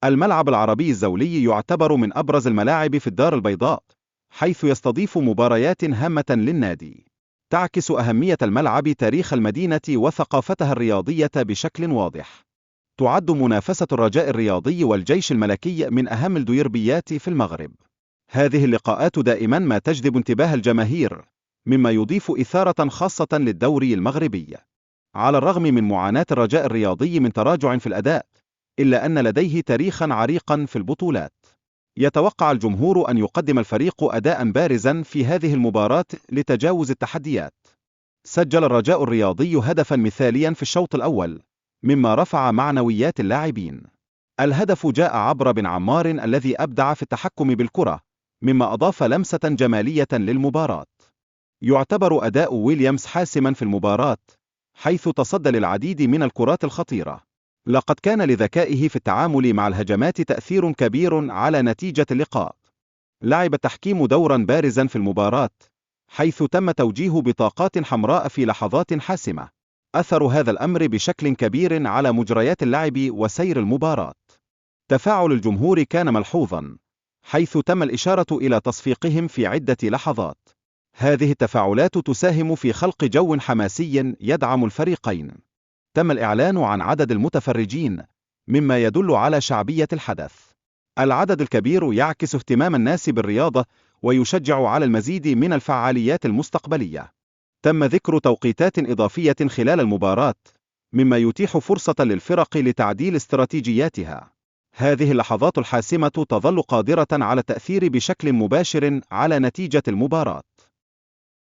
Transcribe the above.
الملعب العربي الزولي يعتبر من أبرز الملاعب في الدار البيضاء، حيث يستضيف مباريات هامة للنادي. تعكس أهمية الملعب تاريخ المدينة وثقافتها الرياضية بشكل واضح. تعد منافسة الرجاء الرياضي والجيش الملكي من أهم الديربيات في المغرب. هذه اللقاءات دائما ما تجذب انتباه الجماهير، مما يضيف إثارة خاصة للدوري المغربي. على الرغم من معاناة الرجاء الرياضي من تراجع في الأداء، إلا أن لديه تاريخا عريقا في البطولات. يتوقع الجمهور أن يقدم الفريق أداء بارزا في هذه المباراة لتجاوز التحديات. سجل الرجاء الرياضي هدفا مثاليا في الشوط الأول، مما رفع معنويات اللاعبين. الهدف جاء عبر بن عمار الذي أبدع في التحكم بالكرة، مما أضاف لمسة جمالية للمباراة. يعتبر أداء ويليامز حاسما في المباراة، حيث تصدى للعديد من الكرات الخطيرة. لقد كان لذكائه في التعامل مع الهجمات تأثير كبير على نتيجة اللقاء. لعب التحكيم دورا بارزا في المباراة، حيث تم توجيه بطاقات حمراء في لحظات حاسمة. أثر هذا الأمر بشكل كبير على مجريات اللعب وسير المباراة. تفاعل الجمهور كان ملحوظا، حيث تم الإشارة إلى تصفيقهم في عدة لحظات. هذه التفاعلات تساهم في خلق جو حماسي يدعم الفريقين. تم الإعلان عن عدد المتفرجين، مما يدل على شعبية الحدث. العدد الكبير يعكس اهتمام الناس بالرياضة ويشجع على المزيد من الفعاليات المستقبلية. تم ذكر توقيتات إضافية خلال المباراة، مما يتيح فرصة للفرق لتعديل استراتيجياتها. هذه اللحظات الحاسمة تظل قادرة على التأثير بشكل مباشر على نتيجة المباراة.